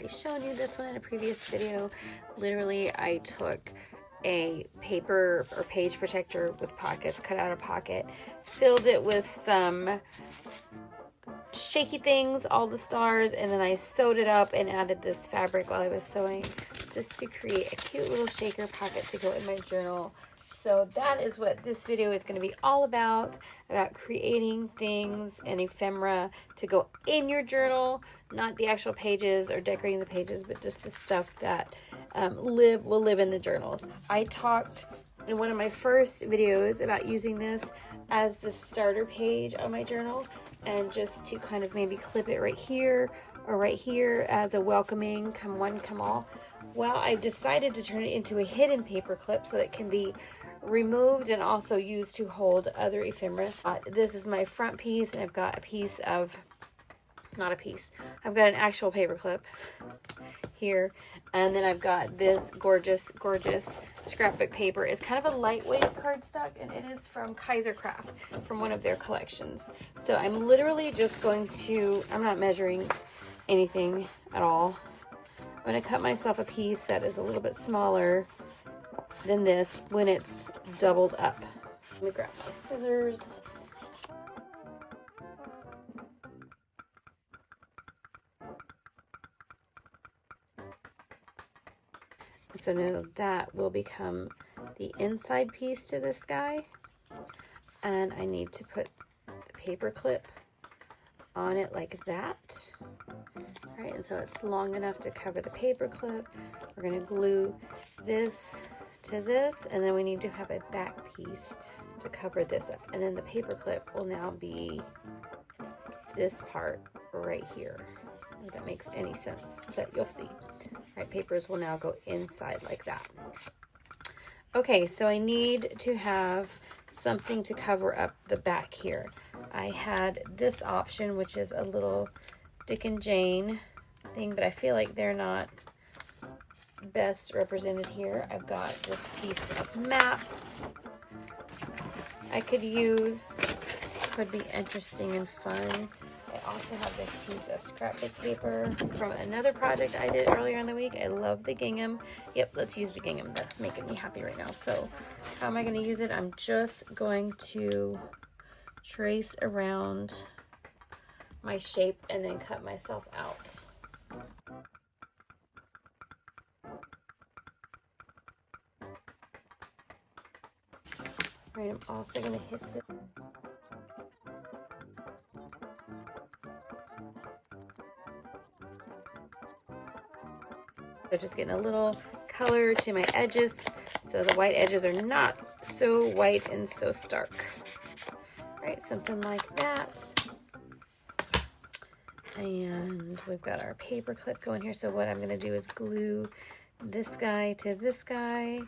already shown you this one in a previous video. Literally, I took a paper or page protector with pockets, cut out a pocket, filled it with some shaky things, all the stars, and then I sewed it up and added this fabric while I was sewing just to create a cute little shaker pocket to go in my journal. So that is what this video is going to be all about creating things and ephemera to go in your journal, not the actual pages or decorating the pages, but just the stuff that will live in the journals. I talked in one of my first videos about using this as the starter page on my journal, and just to kind of maybe clip it right here or right here as a welcoming come one, come all. Well, I've decided to turn it into a hidden paper clip so that it can be removed and also used to hold other ephemera. This is my front piece, and I've got a piece of, I've got an actual paper clip here, and then I've got this gorgeous scrapbook paper. It's kind of a lightweight cardstock, and it is from Kaiser Craft, from one of their collections. So I'm literally just going to, I'm not measuring anything at all. I'm going to cut myself a piece that is a little bit smaller than this when it's doubled up. Let me grab my scissors. So now that will become the inside piece to this guy, and I need to put the paper clip on it like that. All right, and so it's long enough to cover the paper clip. We're going to glue this to this, and then we need to have a back piece to cover this up, and then the paper clip will now be this part right here. If that makes any sense, but you'll see. All right, papers will now go inside like that. Okay, so I need to have something to cover up the back here. I had this option, which is a little Dick and Jane thing, but I feel like they're not best represented here. I've got this piece of map I could use, could be interesting and fun. I also have this piece of scrapbook paper from another project I did earlier in the week. I love the gingham. Yep, let's use the gingham. That's making me happy right now. So how am I going to use it? I'm just going to trace around my shape and then cut myself out. All right, I'm also going to hit this. So just getting a little color to my edges so the white edges are not so white and so stark. All right, something like that. And we've got our paper clip going here. So what I'm going to do is glue this guy to this guy,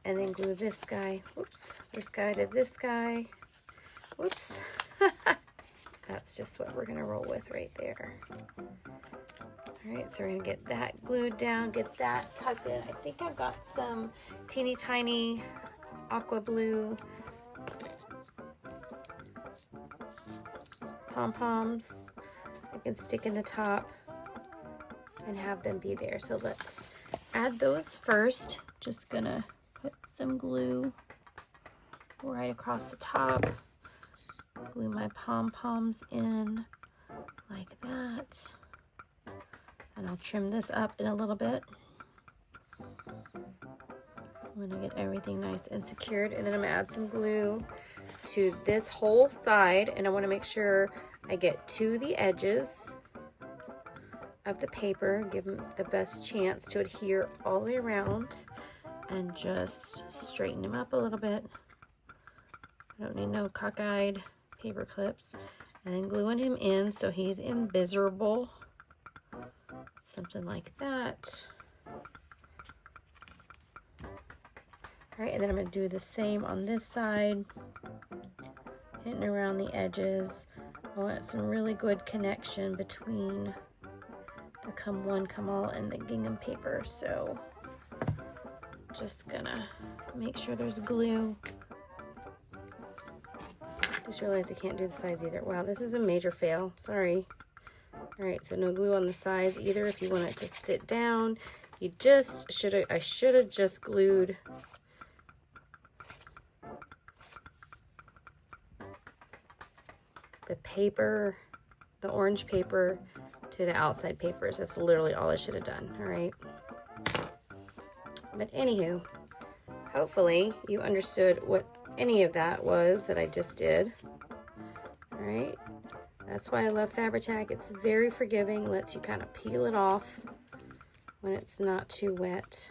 and then glue this guy, whoops, this guy to this guy, whoops. That's just what we're going to roll with right there. All right, so we're going to get that glued down, get that tucked in. I think I've got some teeny tiny aqua blue pom-poms I can stick in the top and have them be there. So let's add those first. Just gonna put some glue right across the top. Glue my pom-poms in like that. And I'll trim this up in a little bit. I'm gonna get everything nice and secured, and then I'm gonna add some glue to this whole side, and I wanna make sure I get to the edges of the paper, give them the best chance to adhere all the way around, and just straighten them up a little bit. I don't need no cockeyed paper clips. And then gluing him in so he's invisible. Something like that. All right, and then I'm going to do the same on this side. Hitting around the edges. I want some really good connection between the come one, come all and the gingham paper. So just gonna make sure there's glue. Just realized I can't do the sides either. Wow, this is a major fail. Sorry. All right, so no glue on the sides either. If you want it to sit down, you just I should have just glued the paper, the orange paper to the outside papers. That's literally all I should have done, all right? But anywho, hopefully you understood what any of that was that I just did, all right? That's why I love Fabri-Tac. It's very forgiving, lets you kind of peel it off when it's not too wet.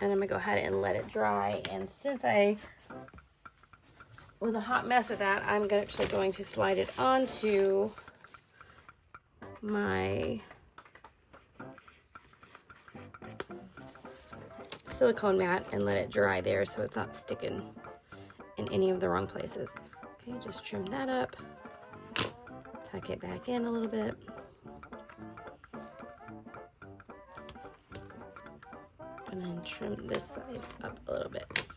And I'm gonna go ahead and let it dry. And since I was a hot mess with that, I'm actually going to slide it onto my silicone mat and let it dry there so it's not sticking in any of the wrong places. Okay, just trim that up, tuck it back in a little bit. And then trim this side up a little bit.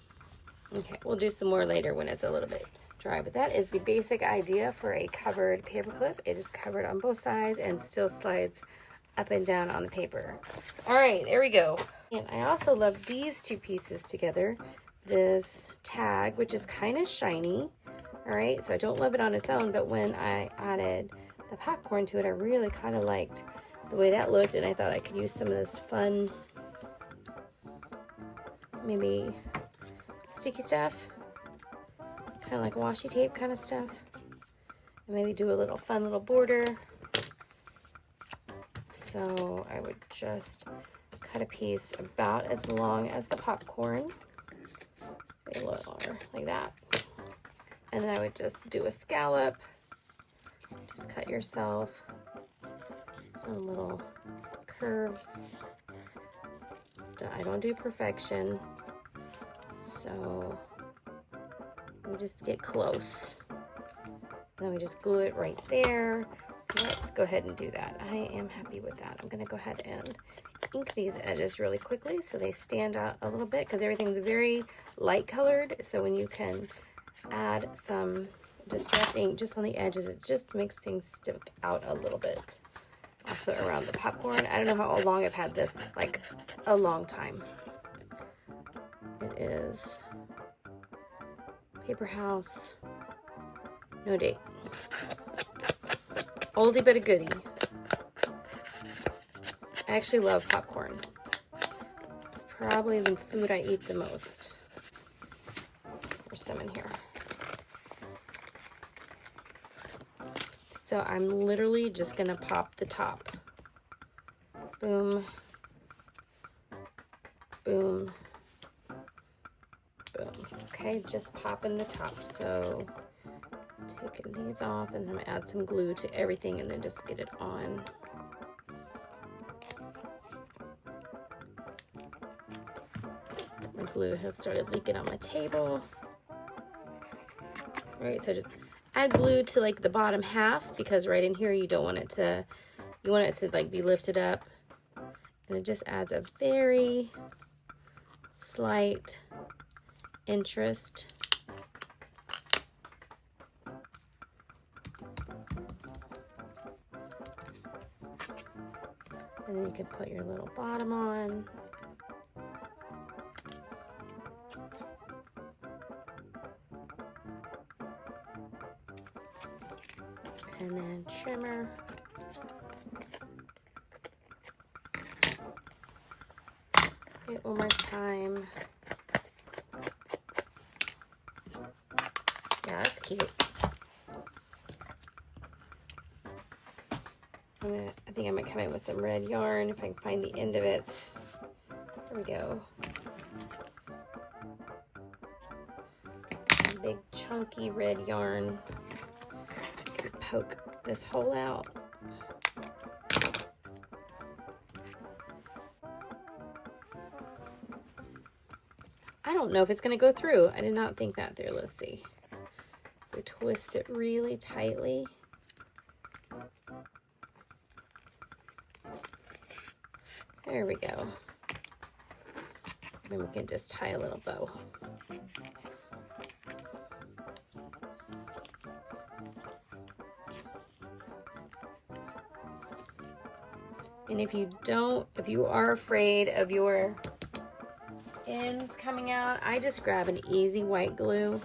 Okay, we'll do some more later when it's a little bit dry, but that is the basic idea for a covered paper clip. It is covered on both sides and still slides up and down on the paper. All right, there we go. And I also love these two pieces together. This tag, which is kind of shiny. All right, so I don't love it on its own, but when I added the popcorn to it, I really kind of liked the way that looked, and I thought I could use some of this fun, maybe sticky stuff, kind of like washi tape kind of stuff, and maybe do a little fun little border. So I would just cut a piece about as long as the popcorn, a little longer, like that, and then I would just do a scallop. Just cut yourself some little curves. I don't do perfection, so we just get close. And then we just glue it right there. Let's go ahead and do that. I am happy with that. I'm gonna go ahead and ink these edges really quickly so they stand out a little bit, because everything's very light colored. So when you can add some distress ink just on the edges, it just makes things stick out a little bit. Also around the popcorn. I don't know how long I've had this, like a long time. It is Paper House, no date. Oldie but a goodie. I actually love popcorn. It's probably the food I eat the most. There's some in here. So I'm literally just gonna pop the top. Boom, boom, boom. Okay, just popping the top. So taking these off, and I'm gonna add some glue to everything and then just get it on. My glue has started leaking on my table. All right, so just add glue to like the bottom half, because right in here you don't want it to, you want it to like be lifted up, and it just adds a very slight interest. And then you can put your little bottom on. And then trimmer. Do it one more time. Yeah, that's cute. I think I might come in with some red yarn if I can find the end of it. There we go. Big chunky red yarn. Poke this hole out. I don't know if it's going to go through. I did not think that through. Let's see. We twist it really tightly. There we go. Then we can just tie a little bow. And if you are afraid of your ends coming out, I just grab an easy white glue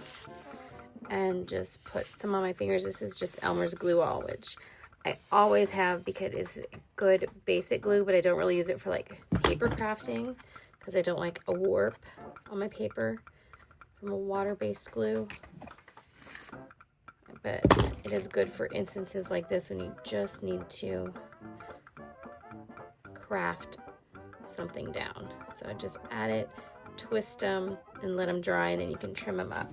and just put some on my fingers. This is just Elmer's Glue All, which I always have because it's good basic glue, but I don't really use it for like paper crafting because I don't like a warp on my paper from a water-based glue. But it is good for instances like this when you just need to craft something down. So I just add it, twist them, and let them dry, and then you can trim them up.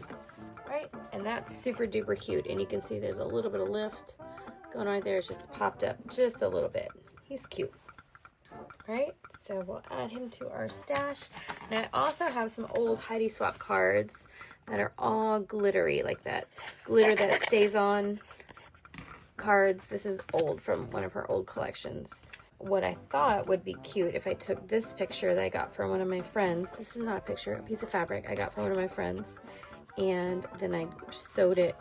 Right, and that's super duper cute. And you can see there's a little bit of lift going on right there. It's just popped up just a little bit. He's cute. Right, so we'll add him to our stash. And I also have some old Heidi Swap cards that are all glittery, like that glitter that stays on cards. This is old from one of her old collections. What I thought would be cute if I took this picture that I got from one of my friends. This is not a picture, a piece of fabric I got from one of my friends. And then I sewed it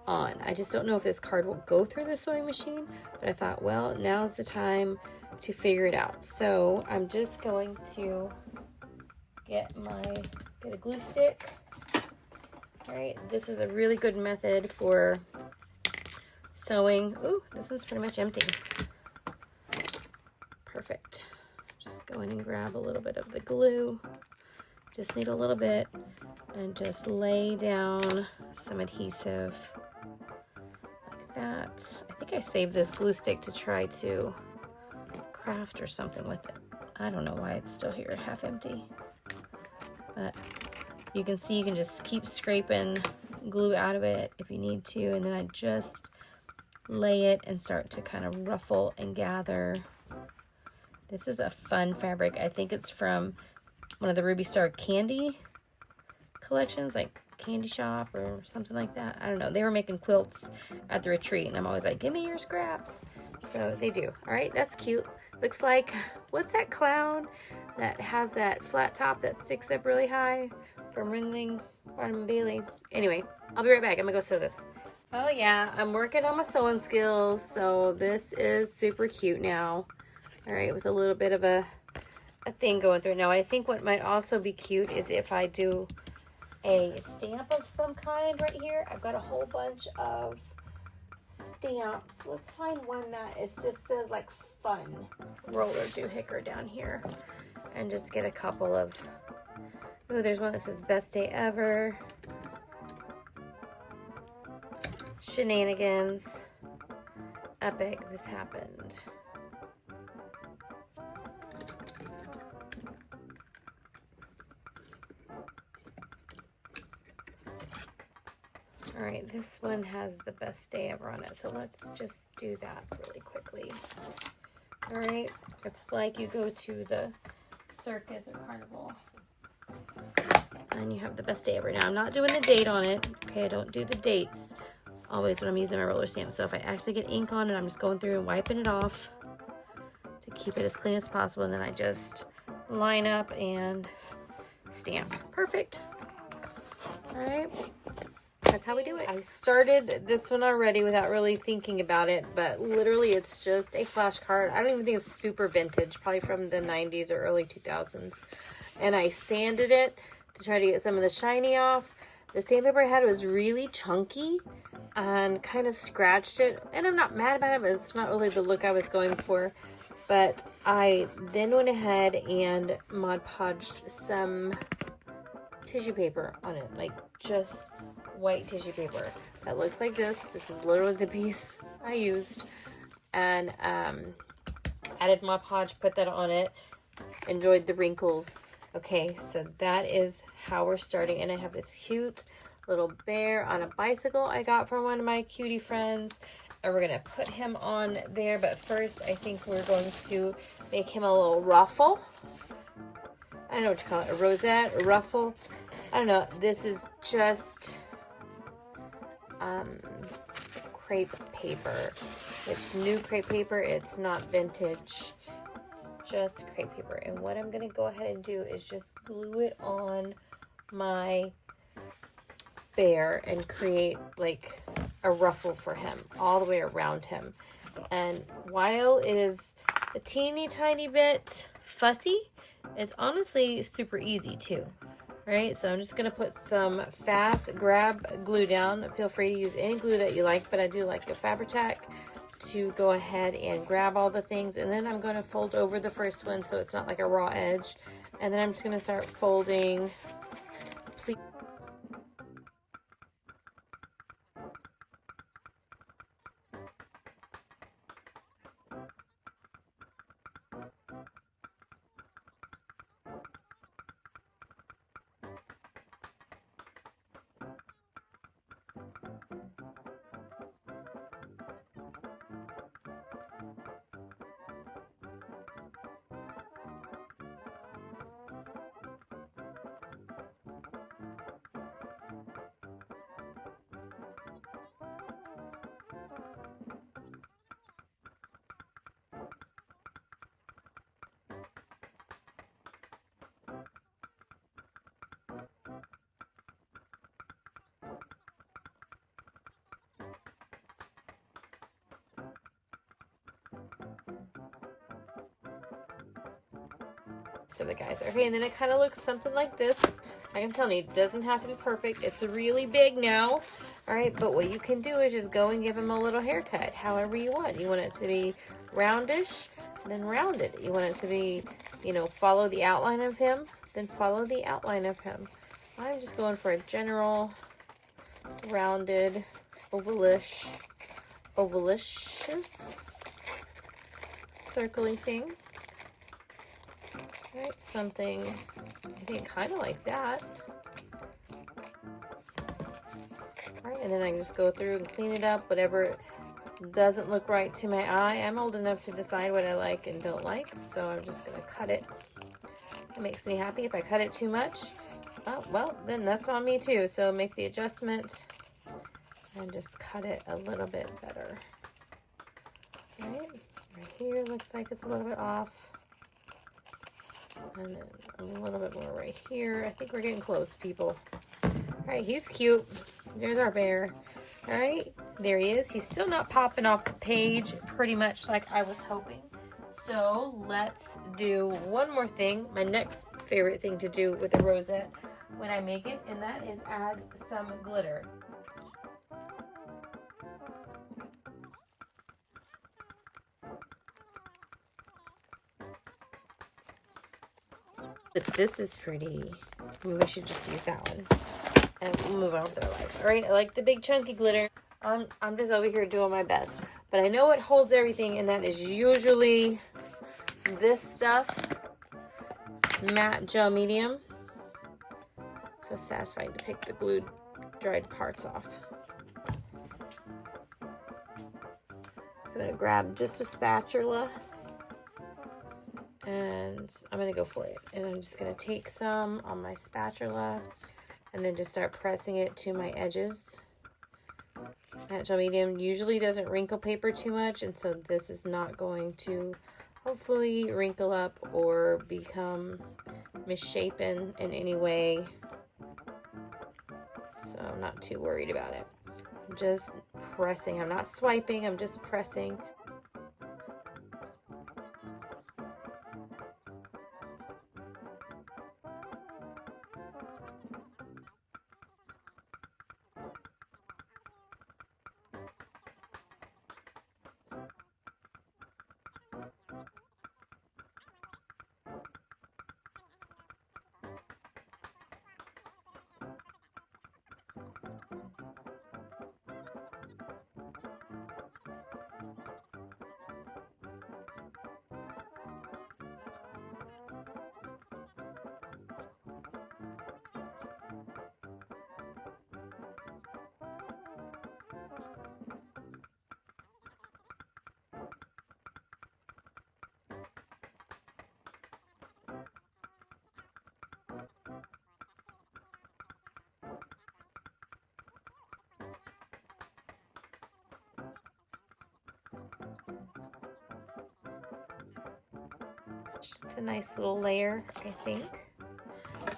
on. I just don't know if this card will go through the sewing machine, but I thought, well, now's the time to figure it out. So I'm just going to get a glue stick. All right, this is a really good method for sewing. Ooh, this one's pretty much empty. Perfect. Just go in and grab a little bit of the glue. Just need a little bit, and just lay down some adhesive like that. I think I saved this glue stick to try to craft or something with it. I don't know why it's still here, half empty. But you can see you can just keep scraping glue out of it if you need to, and then I just lay it and start to kind of ruffle and gather. This is a fun fabric. I think it's from one of the Ruby Star candy collections, like Candy Shop or something like that. I don't know. They were making quilts at the retreat, and I'm always like, give me your scraps. So they do. All right, that's cute. Looks like, what's that clown that has that flat top that sticks up really high from Ringling Barnum and Bailey? Anyway, I'll be right back. I'm gonna go sew this. Oh yeah, I'm working on my sewing skills, so this is super cute now. All right, with a little bit of a thing going through. Now I think what might also be cute is if I do a stamp of some kind right here. I've got a whole bunch of stamps. Let's find one that is just says like fun. Roller doohickey down here and just get a couple of, oh, there's one that says best day ever, shenanigans, epic, this happened. All right, this one has the best day ever on it, so let's just do that really quickly. All right, it's like you go to the circus or carnival and you have the best day ever. Now I'm not doing the date on it, okay? I don't do the dates always when I'm using my roller stamp. So if I actually get ink on it, I'm just going through and wiping it off to keep it as clean as possible, and then I just line up and stamp. Perfect. All right. That's how we do it. I started this one already without really thinking about it, but literally it's just a flashcard. I don't even think it's super vintage, probably from the 90s or early 2000s. And I sanded it to try to get some of the shiny off. The sandpaper I had was really chunky and kind of scratched it. And I'm not mad about it, but it's not really the look I was going for. But I then went ahead and Mod Podged some tissue paper on it, like just white tissue paper that looks like this. This is literally the piece I used, and added Mod Podge, put that on it, enjoyed the wrinkles. Okay, so that is how we're starting, and I have this cute little bear on a bicycle I got from one of my cutie friends, and we're gonna put him on there. But first I think we're going to make him a little ruffle. I don't know what you call it, a rosette, a ruffle. I don't know. This is just crepe paper. It's new crepe paper. It's not vintage. It's just crepe paper. And what I'm going to go ahead and do is just glue it on my bear and create like a ruffle for him all the way around him. And while it is a teeny tiny bit fussy. It's honestly super easy too. All right, so I'm just gonna put some fast grab glue down. Feel free to use any glue that you like, but I do like a Fabri-Tac to go ahead and grab all the things. And then I'm gonna fold over the first one so it's not like a raw edge. And then I'm just gonna start folding. To the guys. Okay, and then it kind of looks something like this. Like I'm telling you, it doesn't have to be perfect. It's really big now. All right, but what you can do is just go and give him a little haircut, however you want. You want it to be roundish, then round it. You want it to be, you know, follow the outline of him, then follow the outline of him. I'm just going for a general rounded, ovalish, circly thing. Right, something, I think, kind of like that. All right, and then I can just go through and clean it up, whatever doesn't look right to my eye. I'm old enough to decide what I like and don't like, so I'm just going to cut it. It makes me happy. If I cut it too much, oh, well, then that's on me too. So make the adjustment and just cut it a little bit better. All right, right here looks like it's a little bit off. And then a little bit more right here. I think we're getting close, people. All right, he's cute. There's our bear. All right, there he is. He's still not popping off the page pretty much like I was hoping. So let's do one more thing. My next favorite thing to do with a rosette when I make it, and that is add some glitter. But this is pretty. Maybe we should just use that one and we'll move on with our life. All right, I like the big chunky glitter. I'm just over here doing my best, but I know it holds everything, and that is usually this stuff, matte gel medium. So satisfying to pick the glued dried parts off. So I'm gonna grab just a spatula. And I'm going to go for it. And I'm just going to take some on my spatula and then just start pressing it to my edges. Matte gel medium usually doesn't wrinkle paper too much, and so this is not going to hopefully wrinkle up or become misshapen in any way. So I'm not too worried about it. I'm just pressing. I'm not swiping. I'm just pressing. It's a nice little layer, I think.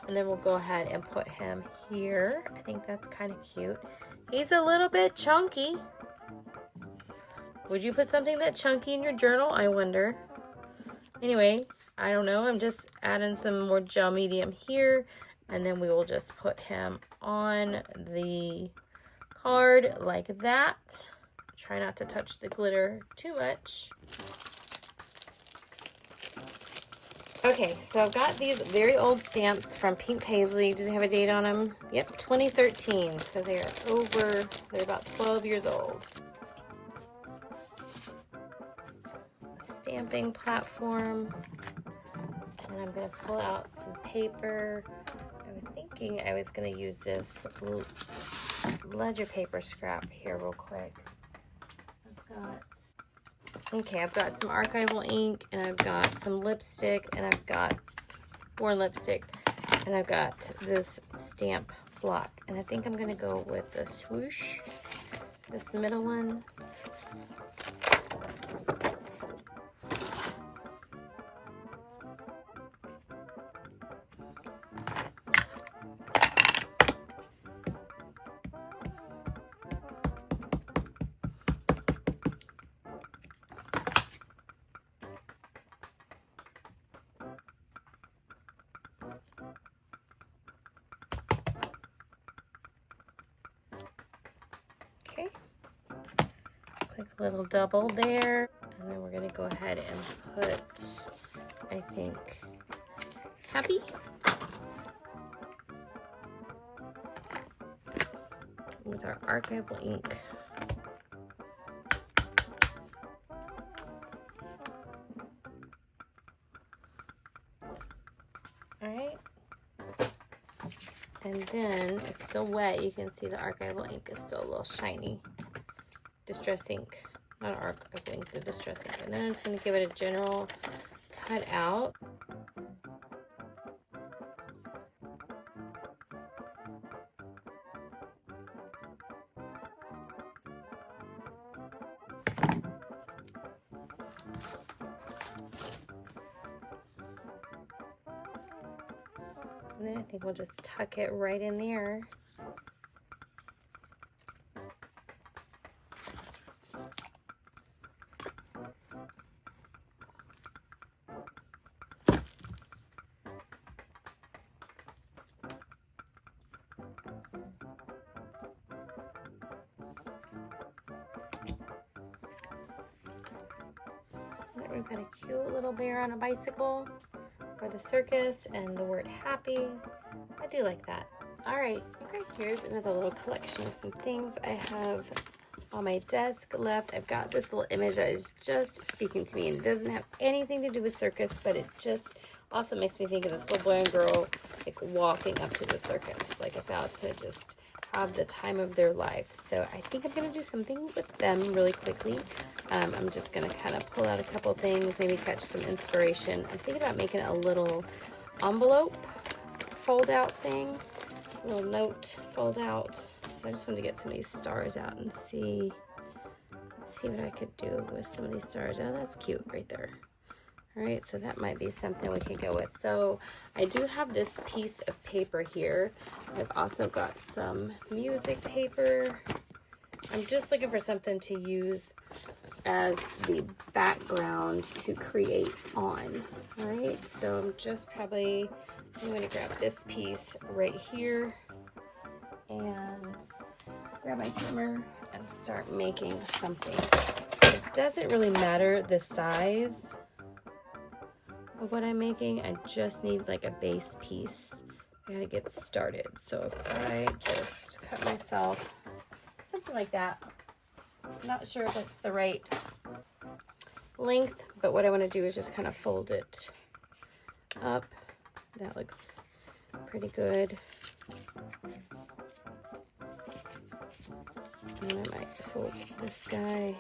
And then we'll go ahead and put him here. I think that's kind of cute. He's a little bit chunky. Would you put something that chunky in your journal? I wonder. Anyway, I don't know. I'm just adding some more gel medium here. And then we will just put him on the card like that. Try not to touch the glitter too much. Okay, so I've got these very old stamps from Pink Paisley. Do they have a date on them? Yep, 2013. So they're about 12 years old. A stamping platform. And I'm going to pull out some paper. I was thinking I was going to use this ledger paper scrap here real quick. I've got some archival ink, and I've got some lipstick, and I've got more lipstick, and I've got this stamp block. And I think I'm going to go with the swoosh, this middle one. Okay, quick little double there, and then we're going to go ahead and put, I think, happy. With our archival ink. Alright. And then it's still wet. You can see the archival ink is still a little shiny. Distress ink. Not archival ink, the distress ink. And then I'm just going to give it a general cut out. And then I think we'll just tuck it right in there. There we've got a cute little bear on a bicycle for the circus, and the word happy. I do like that. All right, okay, here's another little collection of some things I have on my desk left. I've got this little image that is just speaking to me, and it doesn't have anything to do with circus, but it just also makes me think of this little boy and girl like walking up to the circus, like about to just have the time of their life. So I think I'm gonna do something with them really quickly. I'm just gonna kind of pull out a couple things, maybe catch some inspiration. I'm thinking about making a little envelope fold out thing, a little note fold out. So I just wanted to get some of these stars out and see what I could do with some of these stars. Oh, that's cute right there. All right, so that might be something we can go with. So I do have this piece of paper here. I've also got some music paper. I'm just looking for something to use as the background to create on. All right, so I'm going to grab this piece right here and grab my trimmer and start making something. It doesn't really matter the size of what I'm making. I just need like a base piece. I gotta get started. So if I just cut myself something like that, I'm not sure if it's the right length, but what I want to do is just kind of fold it up. That looks pretty good. And I might fold this guy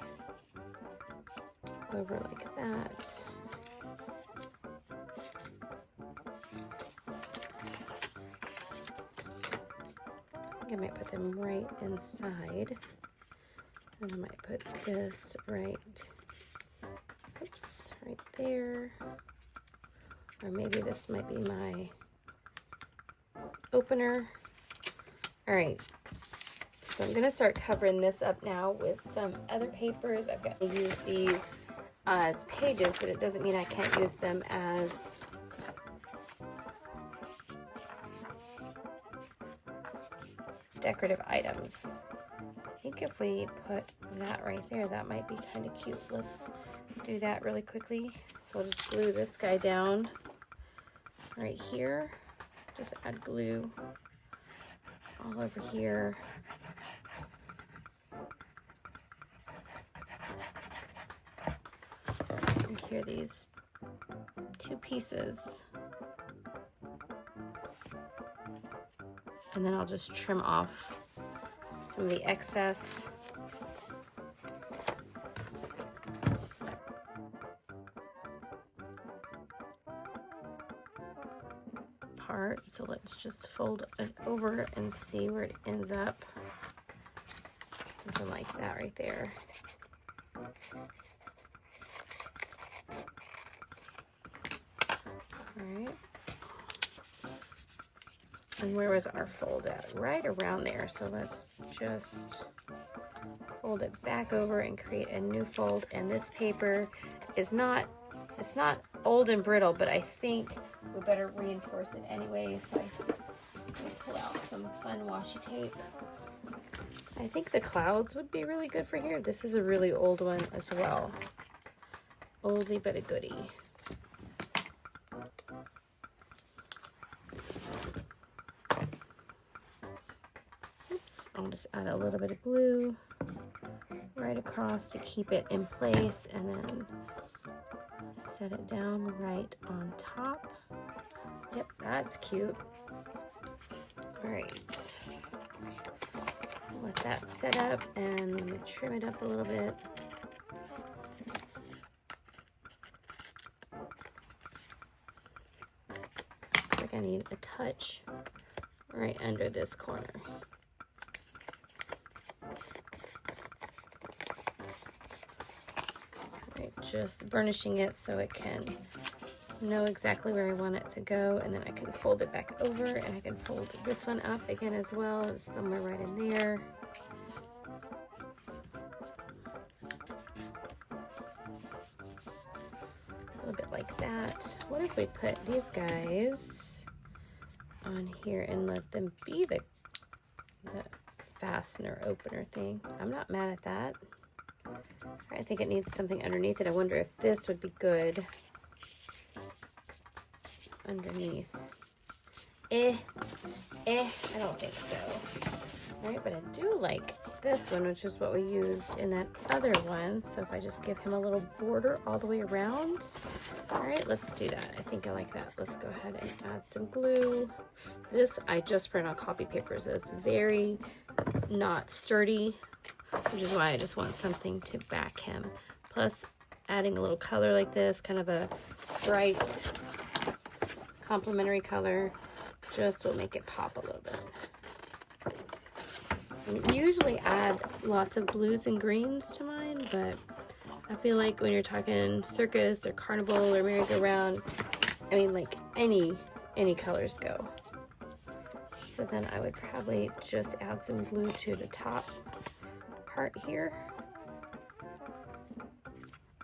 over like that. I might put them right inside, and I might put this right there, or maybe this might be my opener. All right, so I'm gonna start covering this up now with some other papers. I've got to use these as pages, but it doesn't mean I can't use them as decorative items. I think if we put that right there, that might be kind of cute. Let's do that really quickly. So I'll just glue this guy down right here. Just add glue all over here. And here, these two pieces. And then I'll just trim off some of the excess. Part. So let's just fold it over and see where it ends up. Something like that right there. Alright. And where was our fold at? Right around there. So let's just fold it back over and create a new fold. And this paper is not, it's not old and brittle, but I think we better reinforce it anyway. So I pull out some fun washi tape. I think the clouds would be really good for here. This is a really old one as well. Oldie but a goodie. Oops, I'll just add a little bit of glue right across to keep it in place, and then set it down right on top. Yep, that's cute. All right. Let that set up, and let me trim it up a little bit. I think I need a touch right under this corner. Right, just burnishing it so it can know exactly where I want it to go, and then I can fold it back over, and I can fold this one up again as well, somewhere right in there. A little bit like that. What if we put these guys on here and let them be the fastener opener thing? I'm not mad at that. I think it needs something underneath it. I wonder if this would be good underneath. I don't think so. All right, but I do like this one, which is what we used in that other one. So if I just give him a little border all the way around. All right, let's do that. I think I like that. Let's go ahead and add some glue. This I just print on copy paper, so it's very not sturdy, which is why I just want something to back him. Plus, adding a little color like this, kind of a bright complementary color, just will make it pop a little bit. I usually add lots of blues and greens to mine, but I feel like when you're talking circus or carnival or merry-go-round, I mean, like any colors go. So then I would probably just add some glue to the top part here.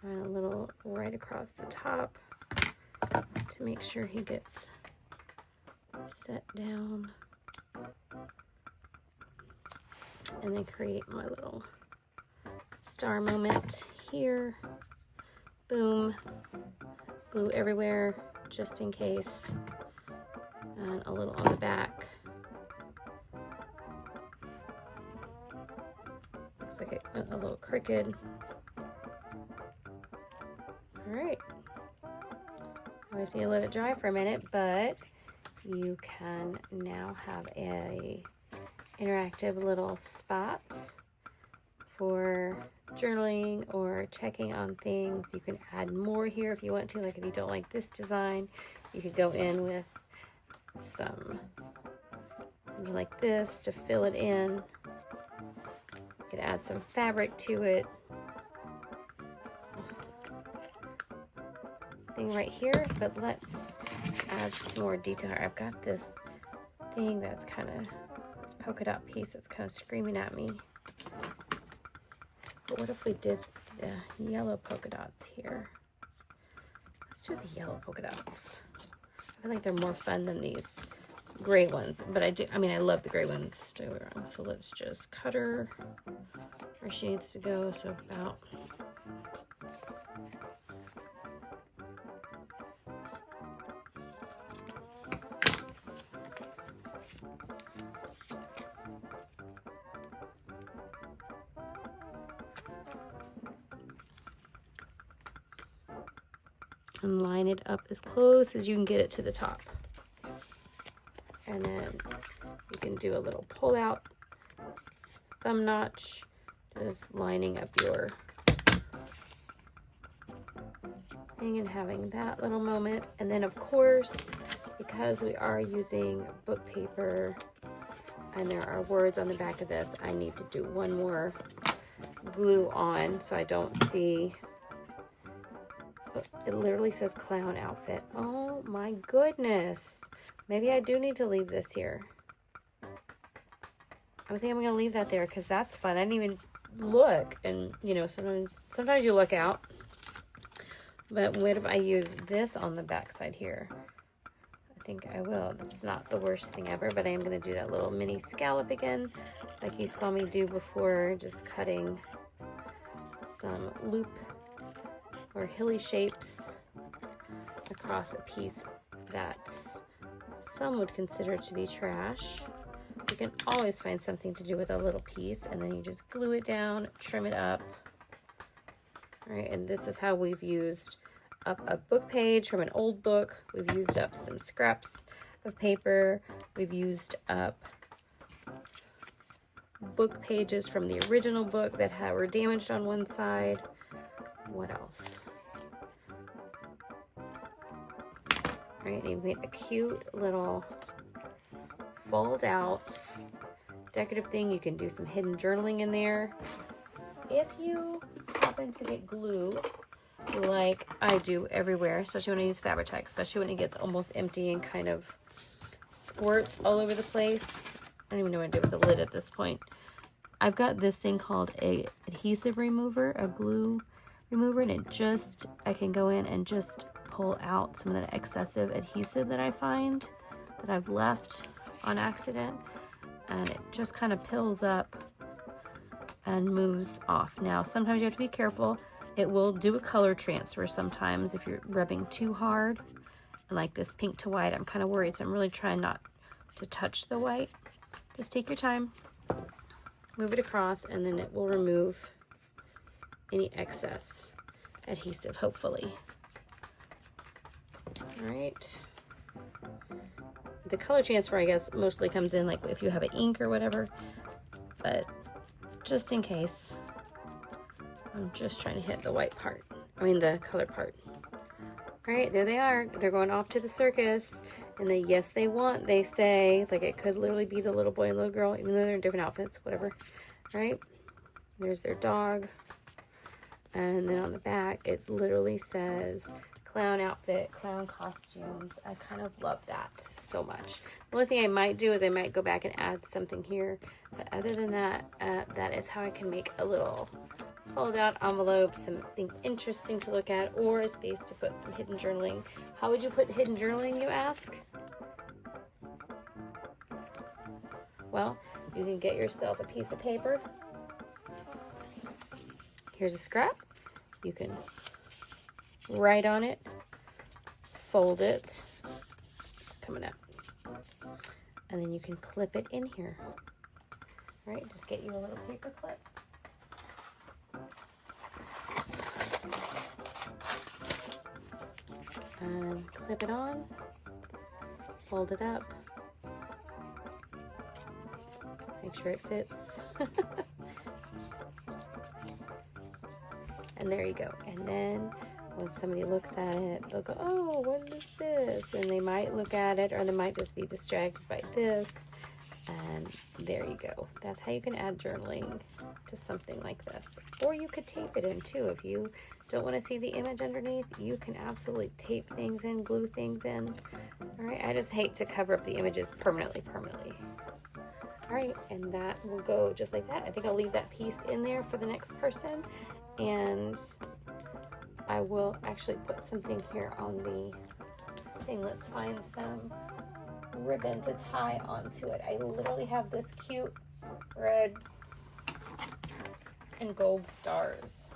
And a little right across the top to make sure he gets set down. And then create my little star moment here. Boom. Glue everywhere, just in case. And a little on the back. Looks like a little crooked. Alright. I just need to let it dry for a minute, but you can now have a interactive little spot for journaling or checking on things. You can add more here if you want to. Like if you don't like this design, you could go in with something like this to fill it in. You could add some fabric to it. Thing right here, but let's add some more detail here. I've got this thing that's kind of this polka dot piece that's kind of screaming at me. But what if we did the yellow polka dots here. Let's do the yellow polka dots. I feel like they're more fun than these gray ones, but I mean, I love the gray ones. Don't get me wrong. So let's just cut her where she needs to go. So about and line it up as close as you can get it to the top. And then you can do a little pull out thumb notch, just lining up your thing and having that little moment. And then of course, because we are using book paper and there are words on the back of this, I need to do one more glue on so I don't see. It literally says clown outfit. Oh my goodness. Maybe I do need to leave this here. I think I'm going to leave that there because that's fun. I didn't even look. And, you know, sometimes you look out. But what if I use this on the back side here? I think I will. That's not the worst thing ever, but I am going to do that little mini scallop again, like you saw me do before, just cutting some loop or hilly shapes across a piece that some would consider to be trash. You can always find something to do with a little piece, and then you just glue it down, trim it up. All right, and this is how we've used up a book page from an old book. We've used up some scraps of paper. We've used up book pages from the original book that were damaged on one side. What else? All right, you made a cute little fold out decorative thing. You can do some hidden journaling in there. If you happen to get glue like I do everywhere, especially when I use Fabri-Tac, especially when it gets almost empty and kind of squirts all over the place. I don't even know what to do with the lid at this point. I've got this thing called a adhesive remover, a glue remover, and I can go in and just pull out some of that excessive adhesive that I find that I've left on accident, and it just kind of pills up and moves off. Now, sometimes you have to be careful. It will do a color transfer sometimes if you're rubbing too hard. And like this pink to white, I'm kind of worried, so I'm really trying not to touch the white. Just take your time, move it across, and then it will remove any excess adhesive, hopefully. All right. The color transfer, I guess, mostly comes in like if you have an ink or whatever, but just in case, I'm just trying to hit the white part. I mean the color part. All right, there they are. They're going off to the circus, and yes, they say, like it could literally be the little boy and little girl, even though they're in different outfits, whatever. All right, there's their dog, and then on the back, it literally says clown outfit, clown costumes. I kind of love that so much. The only thing I might do is I might go back and add something here, but other than that, that is how I can make a little fold out envelope, something interesting to look at, or a space to put some hidden journaling. How would you put hidden journaling, you ask? Well, you can get yourself a piece of paper. Here's a scrap. You can write on it, fold it, it's coming up, and then you can clip it in here. All right, just get you a little paper clip. And clip it on, fold it up, make sure it fits. And there you go. And then when somebody looks at it, they'll go, oh, what is this? And they might look at it, or they might just be distracted by this. And there you go. That's how you can add journaling to something like this. Or you could tape it in too. If you don't want to see the image underneath, you can absolutely tape things in, glue things in. All right, I just hate to cover up the images permanently. All right, and that will go just like that. I think I'll leave that piece in there for the next person. And I will actually put something here on the thing. Let's find some ribbon to tie onto it. I literally have this cute red and gold stars.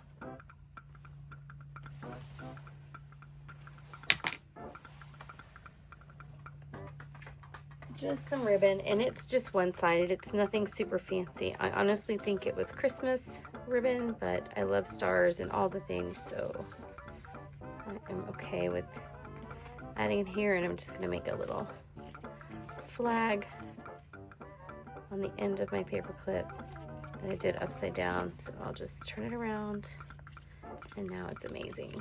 Just some ribbon, and it's just one-sided. It's nothing super fancy. I honestly think it was Christmas ribbon, but I love stars and all the things, so I am okay with adding it here. And I'm just gonna make a little flag on the end of my paper clip that I did upside down. So I'll just turn it around, and now it's amazing.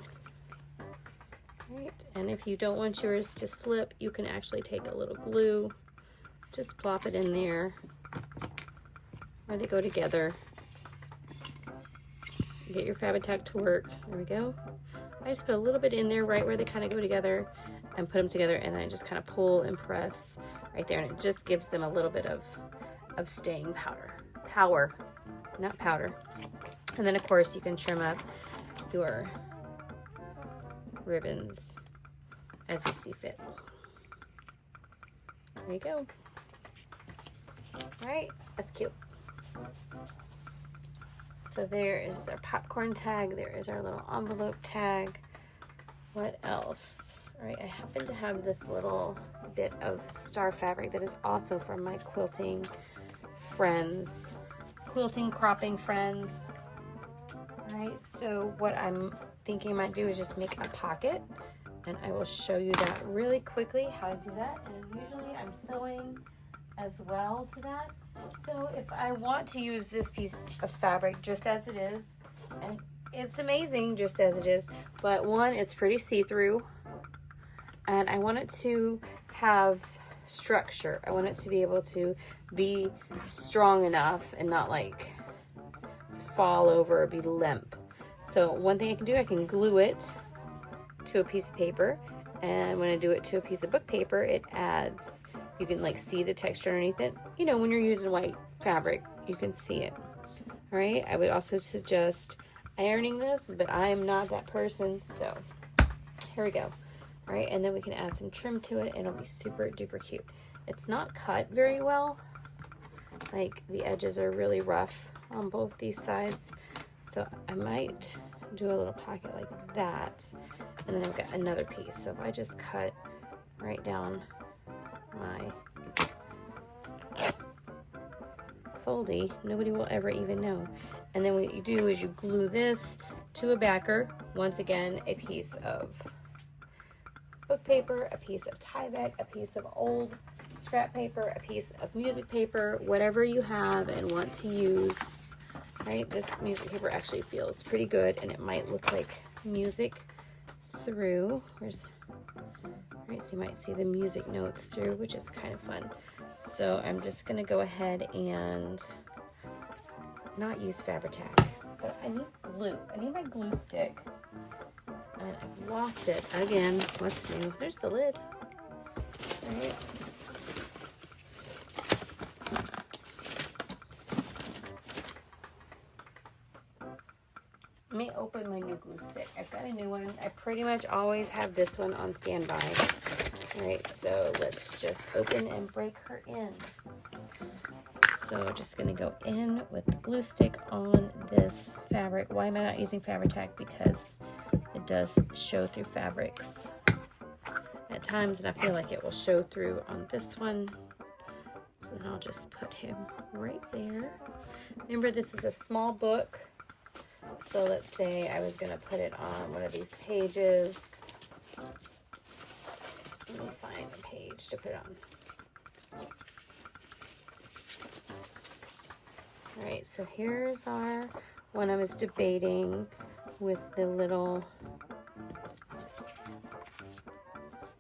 Right, and if you don't want yours to slip, you can actually take a little glue, just plop it in there where they go together. Get your Fabri-Tac to work. There we go. I just put a little bit in there right where they kind of go together and put them together, and then I just kind of pull and press right there, and it just gives them a little bit of staying power, not powder. And then of course you can trim up your ribbons as you see fit. There you go. All right, that's cute. So there is our popcorn tag. There is our little envelope tag. What else? All right, I happen to have this little bit of star fabric that is also from my quilting friends, quilting cropping friends. All right, so what I'm thinking I might do is just make a pocket, and I will show you that really quickly how to do that. And usually I'm sewing as well to that. So if I want to use this piece of fabric just as it is, and it's amazing just as it is, but one, it's pretty see-through, and I want it to have structure. I want it to be able to be strong enough and not like fall over or be limp. So one thing I can do, I can glue it to a piece of paper, and when I do it to a piece of book paper, it adds, you can like see the texture underneath it. You know, when you're using white fabric, you can see it. All right, I would also suggest ironing this, but I am not that person, so here we go. All right, and then we can add some trim to it, and it'll be super duper cute. It's not cut very well. Like the edges are really rough on both these sides, so I might do a little pocket like that, and then I've got another piece. So if I just cut right down my foldy, nobody will ever even know. And then what you do is you glue this to a backer. Once again, a piece of book paper, a piece of Tyvek, a piece of old scrap paper, a piece of music paper, whatever you have and want to use. Right, this music paper actually feels pretty good, and it might look like music through. Right, so you might see the music notes through, which is kind of fun. So I'm just gonna go ahead and not use Fabri-Tac, but I need glue. I need my glue stick, and I've lost it again. What's new? There's the lid. All right. Let me open my new glue stick. I've got a new one. I pretty much always have this one on standby. All right, so let's just open and break her in. So just gonna go in with the glue stick on this fabric. Why am I not using Fabri-Tac? Because it does show through fabrics at times, and I feel like it will show through on this one. So then I'll just put him right there. Remember, this is a small book. So let's say I was going to put it on one of these pages. Let me find a page to put it on. All right, so here's our one I was debating with the little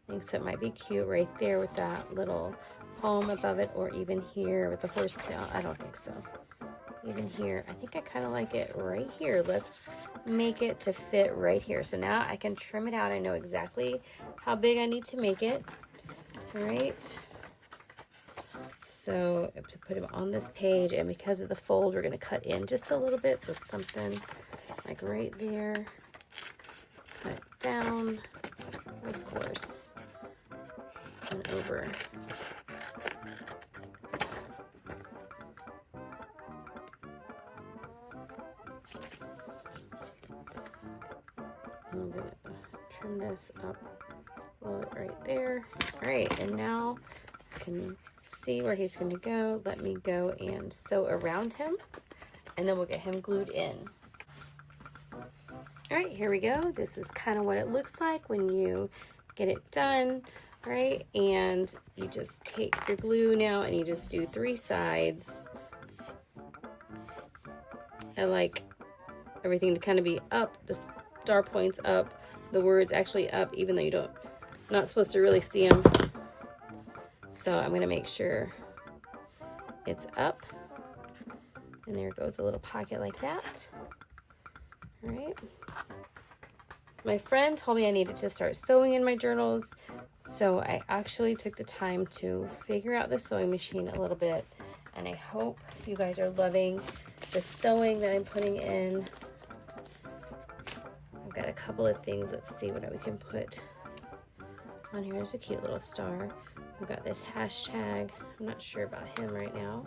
thing. So it might be cute right there with that little poem above it, or even here with the horsetail. I don't think so. Even here, I think I kind of like it right here. Let's make it to fit right here. So now I can trim it out. I know exactly how big I need to make it. All right. So to put them on this page, and because of the fold, we're going to cut in just a little bit, so something like right there. Cut it down, of course, and over. I'm gonna trim this up a little bit right there. All right, and now I can see where he's going to go. Let me go and sew around him, and then we'll get him glued in. All right, here we go. This is kind of what it looks like when you get it done. All right, and you just take your glue now and you just do 3 sides. I like everything to kind of be up, the star points up, the words actually up, even though you're not supposed to really see them. So I'm going to make sure it's up. And there goes a little pocket like that. All right. My friend told me I needed to start sewing in my journals, so I actually took the time to figure out the sewing machine a little bit, and I hope you guys are loving the sewing that I'm putting in. I've got a couple of things. Let's see what we can put on here. There's a cute little star. We've got this hashtag. I'm not sure about him right now,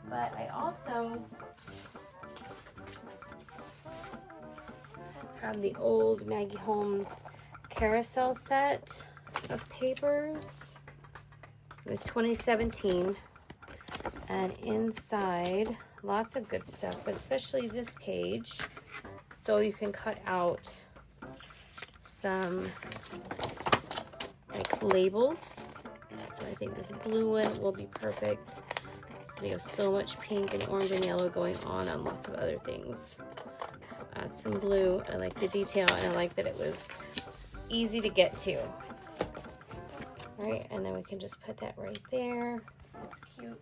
but I also have the old Maggie Holmes carousel set of papers. It was 2017, and inside lots of good stuff, but especially this page, so you can cut out some like labels. So I think this blue one will be perfect. So we have so much pink and orange and yellow going on lots of other things. Add some blue. I like the detail, and I like that it was easy to get to. All right, and then we can just put that right there. That's cute.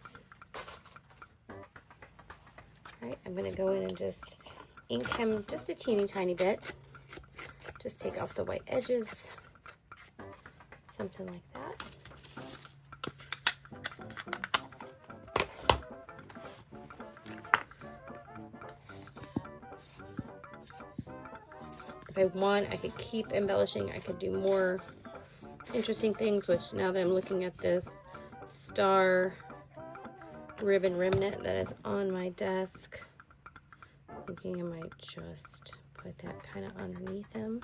All right, I'm gonna go in and just ink him just a teeny tiny bit. Just take off the white edges, something like that. If I want, I could keep embellishing. I could do more interesting things, which now that I'm looking at this star ribbon remnant that is on my desk, I'm thinking I might just put that kind of underneath him,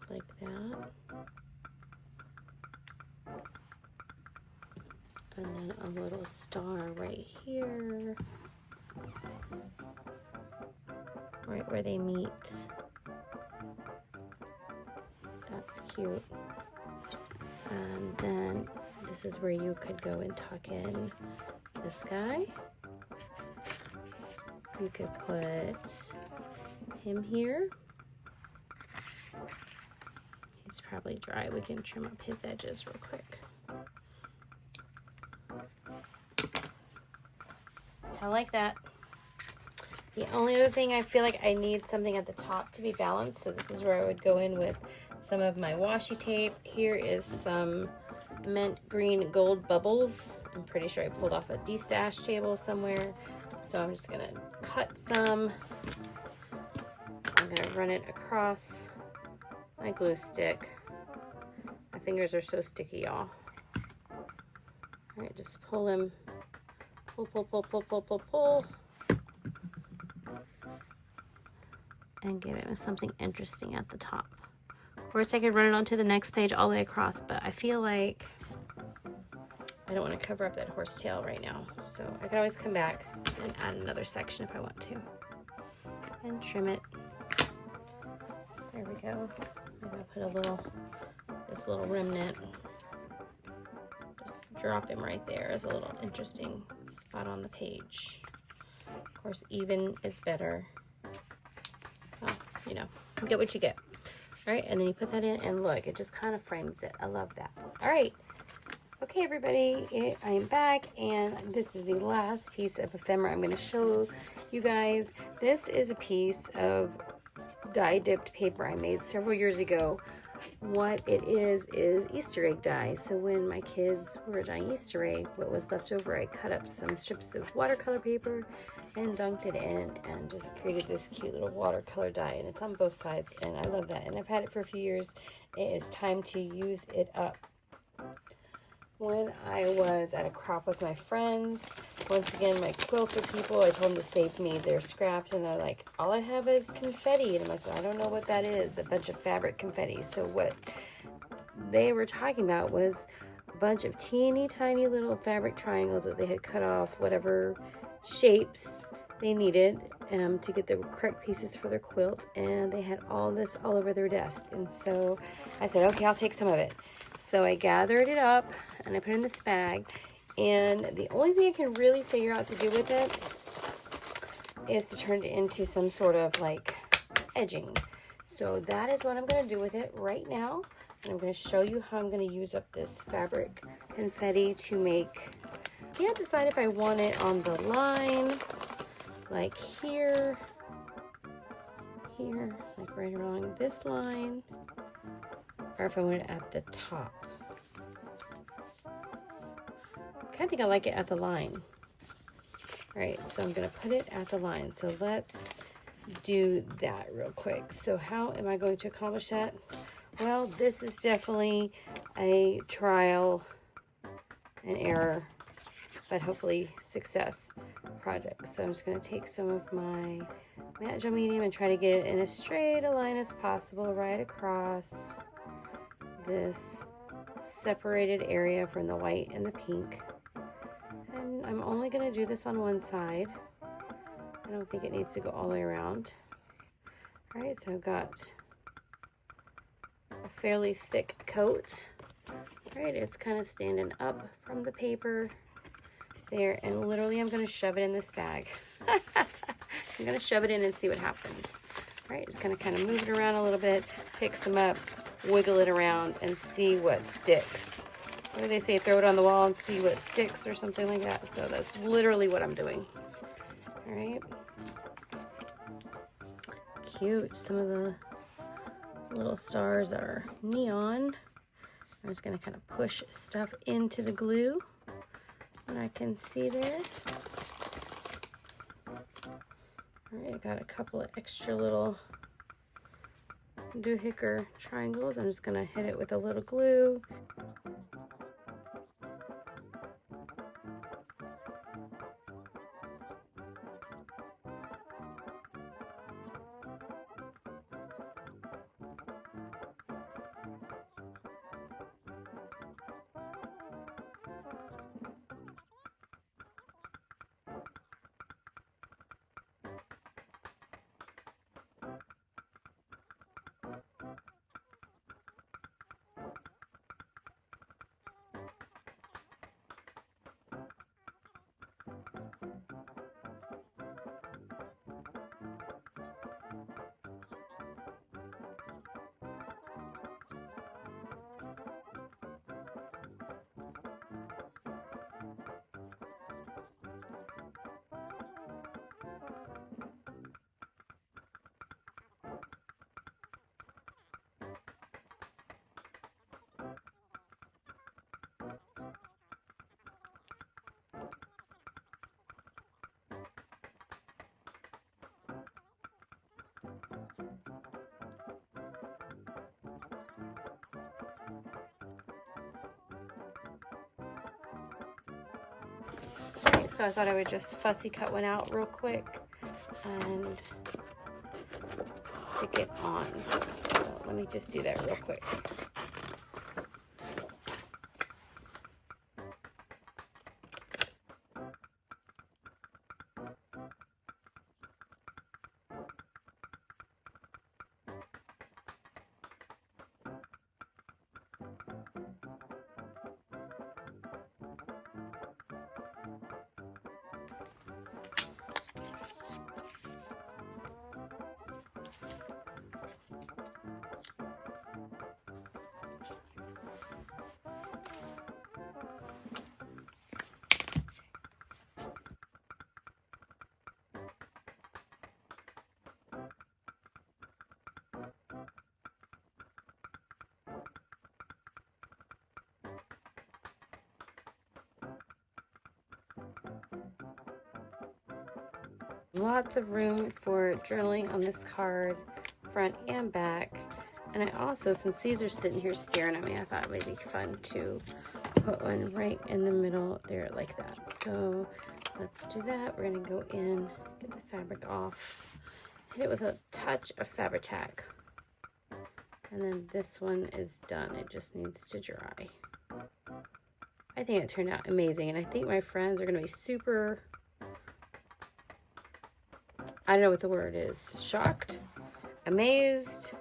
like that. And then a little star right here. Right where they meet. That's cute. And then this is where you could go and tuck in this guy. You could put him here. He's probably dry. We can trim up his edges real quick. I like that. The only other thing, I feel like I need something at the top to be balanced, so this is where I would go in with some of my washi tape. Here is some mint green gold bubbles. I'm pretty sure I pulled off a de-stash table somewhere, so I'm just gonna cut some. I'm gonna run it across my glue stick. My fingers are so sticky, y'all. All right, just pull him. Pull, pull, pull, pull, pull, pull, pull. And give it something interesting at the top. Of course, I could run it onto the next page all the way across, but I feel like I don't want to cover up that horsetail right now. So I could always come back and add another section if I want to. And trim it. There we go. Maybe I'll put a little, this little remnant. Just drop him right there as a little interesting spot on the page. Of course, even is better. Well, you know, you get what you get. All right, and then you put that in, and look, it just kind of frames it. I love that. All right. Okay, everybody, I am back, and this is the last piece of ephemera I'm going to show you guys. This is a piece of dye-dipped paper I made several years ago. What it is Easter egg dye. So when my kids were dyeing Easter egg, what was left over, I cut up some strips of watercolor paper and dunked it in and just created this cute little watercolor die, and it's on both sides, and I love that, and I've had it for a few years. It is time to use it up. When I was at a crop with my friends, once again, my quilter people, I told them to save me their scraps, and they're like, all I have is confetti, and I'm like, well, I don't know what that is, a bunch of fabric confetti. So what they were talking about was a bunch of teeny tiny little fabric triangles that they had cut off whatever shapes they needed to get the correct pieces for their quilt, and they had all this all over their desk. And so I said, okay, I'll take some of it. So I gathered it up and I put it in this bag, and the only thing I can really figure out to do with it is to turn it into some sort of like edging. So that is what I'm going to do with it right now, and I'm going to show you how I'm going to use up this fabric confetti to make. I can't decide if I want it on the line, like here, like right along this line, or if I want it at the top. I kind of think I like it at the line. All right, so I'm going to put it at the line. So let's do that real quick. So how am I going to accomplish that? Well, this is definitely a trial and error, but hopefully success project. So I'm just going to take some of my matte gel medium and try to get it in as straight a line as possible right across this separated area from the white and the pink. And I'm only going to do this on one side. I don't think it needs to go all the way around. All right, so I've got a fairly thick coat. All right, it's kind of standing up from the paper there, and literally I'm going to shove it in this bag. I'm going to shove it in and see what happens. All right, just going to kind of move it around a little bit, pick some up, wiggle it around, and see what sticks. What do they say? Throw it on the wall and see what sticks, or something like that. So that's literally what I'm doing. All right. Cute. Some of the little stars are neon. I'm just going to kind of push stuff into the glue that I can see there. All right, I got a couple of extra little doohickey triangles. I'm just going to hit it with a little glue. Alright, so I thought I would just fussy cut one out real quick and stick it on. So let me just do that real quick. Lots of room for journaling on this card, front and back. And I also, since these are sitting here staring at me, I thought it would be fun to put one right in the middle there like that. So let's do that. We're going to go in, get the fabric off, hit it with a touch of Fabri-Tac. And then this one is done. It just needs to dry. I think it turned out amazing. And I think my friends are going to be super, I don't know what the word is, shocked, amazed,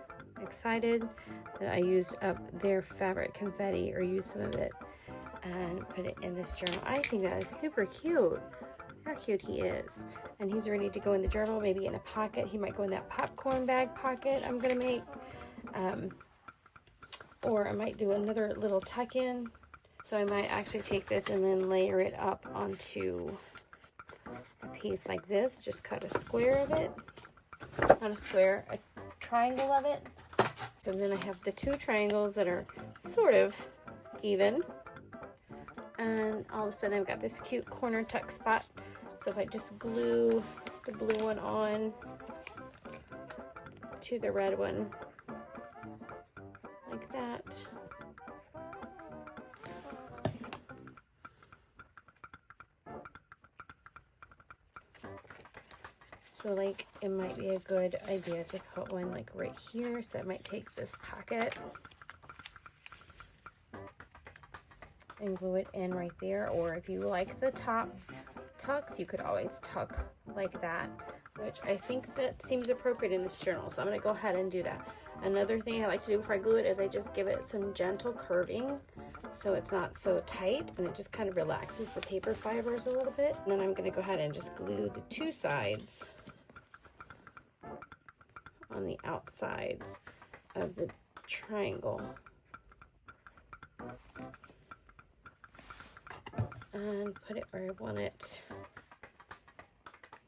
excited that I used up their fabric confetti, or used some of it and put it in this journal. I think that is super cute. How cute he is. And he's ready to go in the journal, maybe in a pocket. He might go in that popcorn bag pocket I'm gonna make. Or I might do another little tuck in. So I might actually take this and then layer it up onto a piece like this. Just cut a square of it. Not a square, a triangle of it. So then I have the two triangles that are sort of even. And all of a sudden I've got this cute corner tuck spot. So if I just glue the blue one on to the red one, like that. So like it might be a good idea to put one like right here. So I might take this pocket and glue it in right there. Or if you like the top tucks, you could always tuck like that, which I think that seems appropriate in this journal. So I'm going to go ahead and do that. Another thing I like to do before I glue it is I just give it some gentle curving so it's not so tight, and it just kind of relaxes the paper fibers a little bit. And then I'm going to go ahead and just glue the two sides on the outsides of the triangle. And put it where I want it.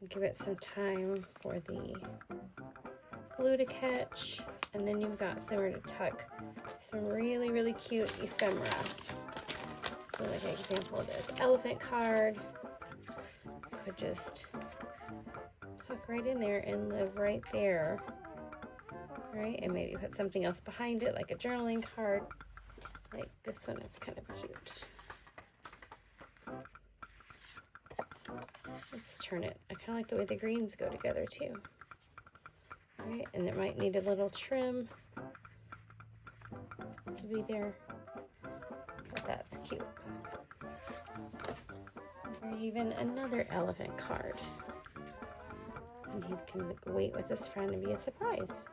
Give it some time for the glue to catch. And then you've got somewhere to tuck some really, really cute ephemera. So like an example of this elephant card. Could just tuck right in there and live right there. Right? And maybe put something else behind it, like a journaling card. Like this one is kind of cute. Let's turn it. I kind of like the way the greens go together too. All right, and it might need a little trim to be there, but that's cute. Or even another elephant card. And he's going to wait with his friend and be a surprise.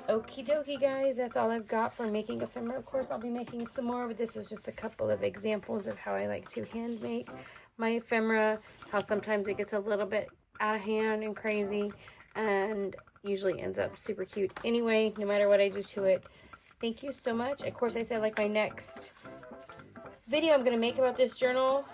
Okie dokie, guys, that's all I've got for making ephemera. Of course, I'll be making some more, but this is just a couple of examples of how I like to hand make my ephemera, how sometimes it gets a little bit out of hand and crazy, and usually ends up super cute anyway, no matter what I do to it. Thank you so much. Of course, I said like my next video I'm going to make about this journal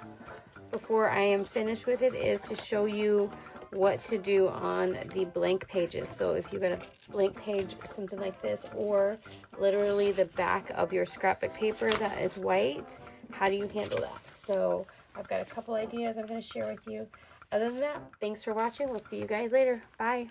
before I am finished with it is to show you what to do on the blank pages. So if you've got a blank page or something like this, or literally the back of your scrapbook paper that is white, how do you handle that? So I've got a couple ideas I'm going to share with you. Other than that, thanks for watching. We'll see you guys later. Bye.